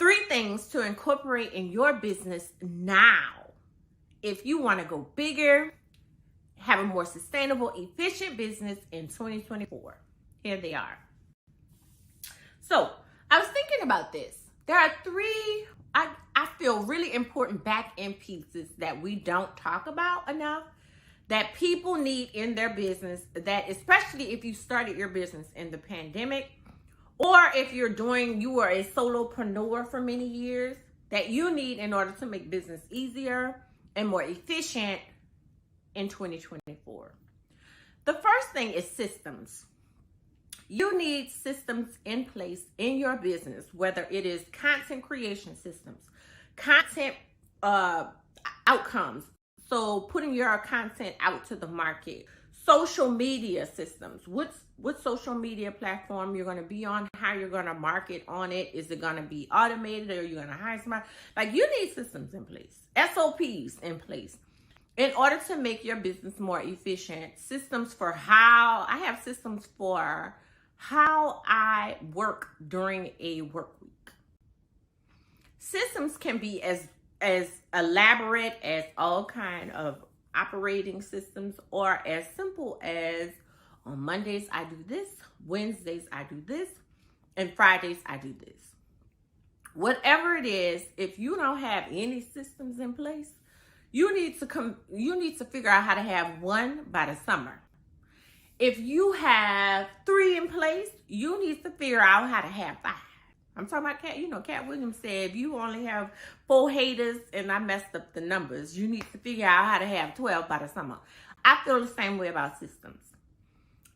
3 things to incorporate in your business now if you want to go bigger, have a more sustainable, efficient business in 2024. Here they are. So I was thinking about this. There are 3, I feel, really important back-end pieces that we don't talk about enough, that people need in their business, that especially if you started your business in the pandemic, or if you are a solopreneur for many years, that you need in order to make business easier and more efficient in 2024. The first thing is systems. You need systems in place in your business, whether it is content creation systems, content outcomes, so putting your content out to the market, social media systems, what social media platform you're going to be on, how you're going to market on it, is it going to be automated, or are you going to hire somebody? Like, you need systems in place, SOPs in place, in order to make your business more efficient. Systems for I have systems for how I work during a work week. Systems can be as elaborate as all kind of operating systems, or as simple as on Mondays I do this, Wednesdays I do this, and Fridays I do this. Whatever it is, if you don't have any systems in place, you need to figure out how to have one by the summer. If you have 3 in place, you need to figure out how to have 5. I'm talking about Cat Williams said, if you only have 4 haters, and I messed up the numbers, you need to figure out how to have 12 by the summer. I feel the same way about systems.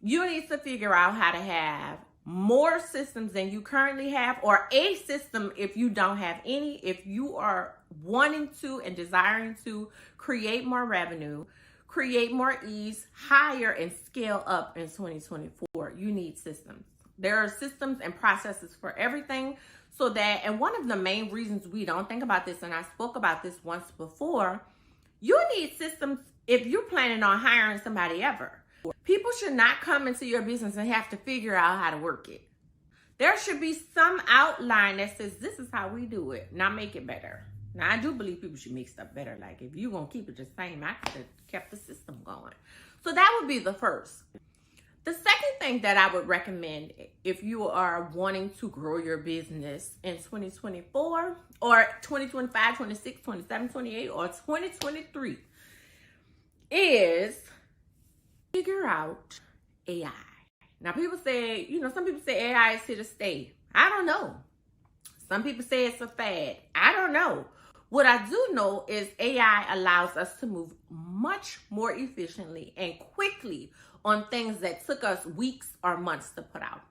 You need to figure out how to have more systems than you currently have, or a system if you don't have any. If you are wanting to and desiring to create more revenue, create more ease, hire and scale up in 2024, you need systems. There are systems and processes for everything, so that, and one of the main reasons we don't think about this, and I spoke about this once before, you need systems if you're planning on hiring somebody ever. People should not come into your business and have to figure out how to work it. There should be some outline that says, this is how we do it. Now make it better. Now, I do believe people should make stuff better. Like, if you're going to keep it the same, I could have kept the system going. So that would be the first. The second thing that I would recommend if you are wanting to grow your business in 2024 or 2025, 26, 27, 28, or 2023 is figure out AI. Now, people say, some people say AI is here to stay. I don't know. Some people say it's a fad. I don't know. What I do know is AI allows us to move much more efficiently and quickly on things that took us weeks or months to put out.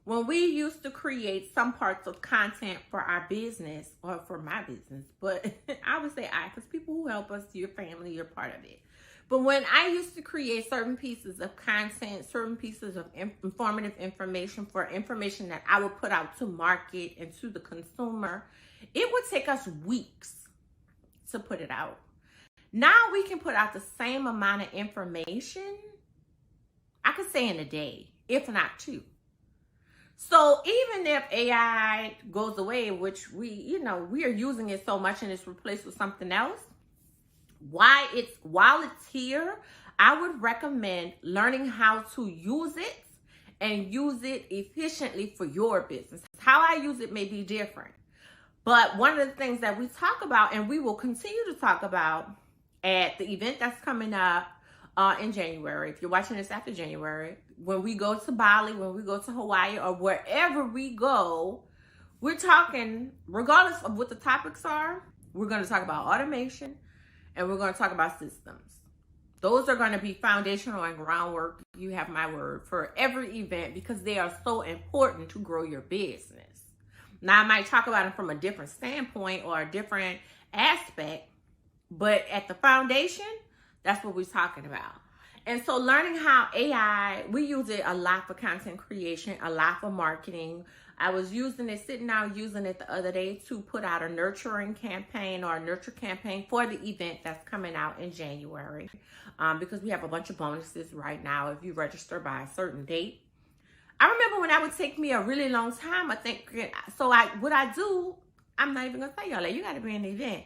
When we used to create some parts of content for our business, or for my business, but I would say because people who help us, your family, you're part of it. But when I used to create certain pieces of content, certain pieces of informative information, for information that I would put out to market and to the consumer, it would take us weeks to put it out. Now we can put out the same amount of information, I could say, in a day, if not 2. So even if AI goes away, which we are using it so much and it's replaced with something else, while it's here, I would recommend learning how to use it and use it efficiently for your business. How I use it may be different, but one of the things that we talk about, and we will continue to talk about at the event that's coming up in January, if you're watching this after January, when we go to Bali, when we go to Hawaii, or wherever we go, we're talking, regardless of what the topics are, we're going to talk about automation, and we're going to talk about systems. Those are going to be foundational and groundwork, you have my word, for every event, because they are so important to grow your business. Now, I might talk about them from a different standpoint or a different aspect, but at the foundation, that's what we're talking about. And so learning how AI, we use it a lot for content creation, a lot for marketing. I was sitting down using it the other day to put out a nurturing campaign, or a nurture campaign for the event that's coming out in January. Because we have a bunch of bonuses right now if you register by a certain date. I remember when that would take me a really long time, what I do I'm not even gonna tell y'all that. You gotta be in the event.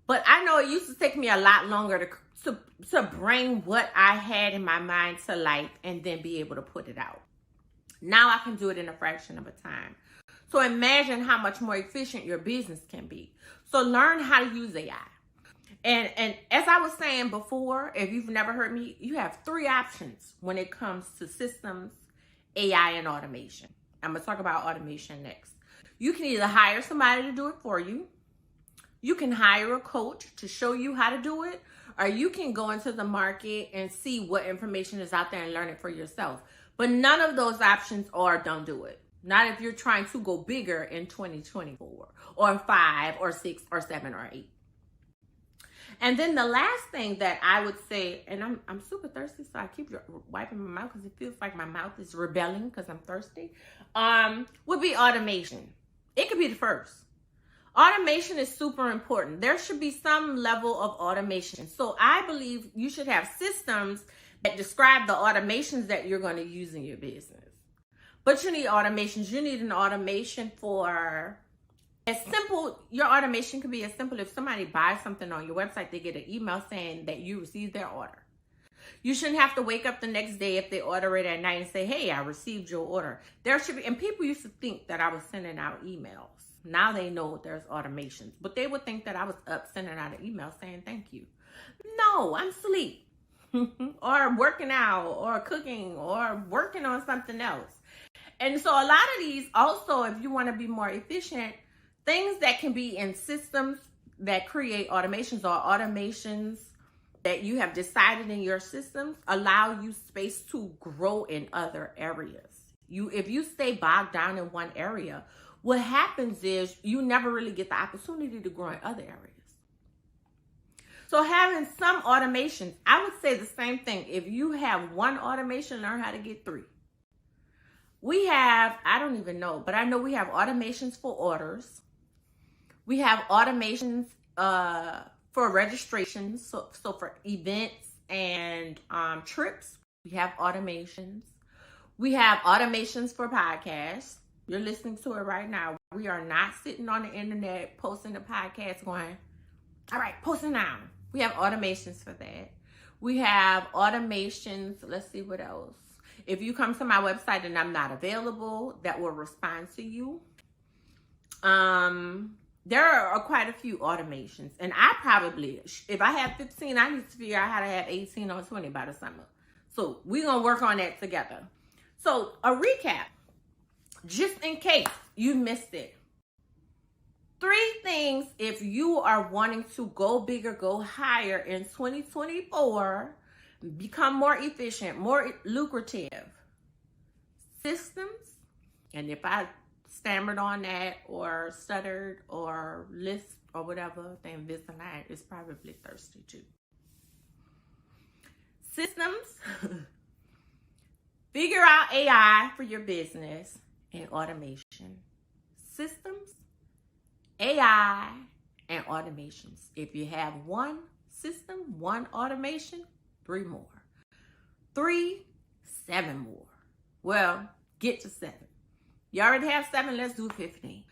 But I know it used to take me a lot longer to bring what I had in my mind to life and then be able to put it out. Now I can do it in a fraction of a time. So imagine how much more efficient your business can be. So learn how to use AI. And as I was saying before, if you've never heard me, you have 3 options when it comes to systems, AI, and automation. I'm going to talk about automation next. You can either hire somebody to do it for you. You can hire a coach to show you how to do it. Or you can go into the market and see what information is out there and learn it for yourself. But none of those options are don't do it. Not if you're trying to go bigger in 2024 or 5 or 6 or 7 or 8. And then the last thing that I would say, and I'm super thirsty, so I keep wiping my mouth because it feels like my mouth is rebelling because I'm thirsty, would be automation. It could be the first. Automation is super important. There should be some level of automation. So I believe you should have systems that describe the automations that you're going to use in your business. But you need automations. You need an automation for as simple. Your automation could be as simple if somebody buys something on your website, they get an email saying that you received their order. You shouldn't have to wake up the next day if they order it at night and say, hey, I received your order. There should be, and people used to think that I was sending out emails. Now they know there's automations, but they would think that I was up sending out an email saying thank you. No, I'm asleep or working out or cooking or working on something else. And so a lot of these also, if you want to be more efficient, things that can be in systems that create automations or automations that you have decided in your systems allow you space to grow in other areas. If you stay bogged down in one area, what happens is you never really get the opportunity to grow in other areas. So having some automations, I would say the same thing. If you have one automation, learn how to get 3. We have, I don't even know, but I know we have automations for orders. We have automations for registrations. So for events and trips, we have automations. We have automations for podcasts. You're listening to it right now. We are not sitting on the internet posting the podcast going, all right, post it now. We have automations for that. We have automations. Let's see what else. If you come to my website and I'm not available, that will respond to you. There are quite a few automations. And I probably, if I have 15, I need to figure out how to have 18 or 20 by the summer. So we're going to work on that together. So a recap, just in case you missed it. 3 things if you are wanting to go bigger, go higher in 2024, become more efficient, more lucrative. Systems, and if I stammered on that or stuttered or lisped or whatever, then Invisalign is probably thirsty too. Systems, figure out AI for your business, and automation. Systems, AI, and automations. If you have 1 system, 1 automation, 3 more. 3, 7 more. Well, get to 7. You already have 7, let's do 15.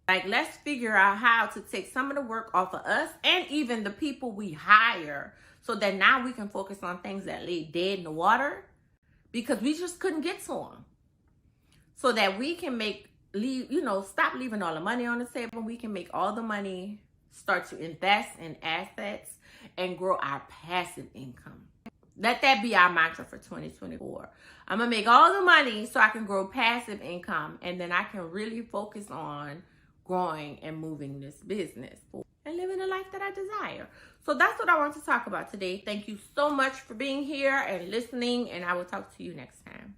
Like, let's figure out how to take some of the work off of us and even the people we hire so that now we can focus on things that lay dead in the water because we just couldn't get to them. So that we can stop leaving all the money on the table. We can make all the money, start to invest in assets, and grow our passive income. Let that be our mantra for 2024. I'm going to make all the money so I can grow passive income, and then I can really focus on growing and moving this business and living the life that I desire. So that's what I want to talk about today. Thank you so much for being here and listening, and I will talk to you next time.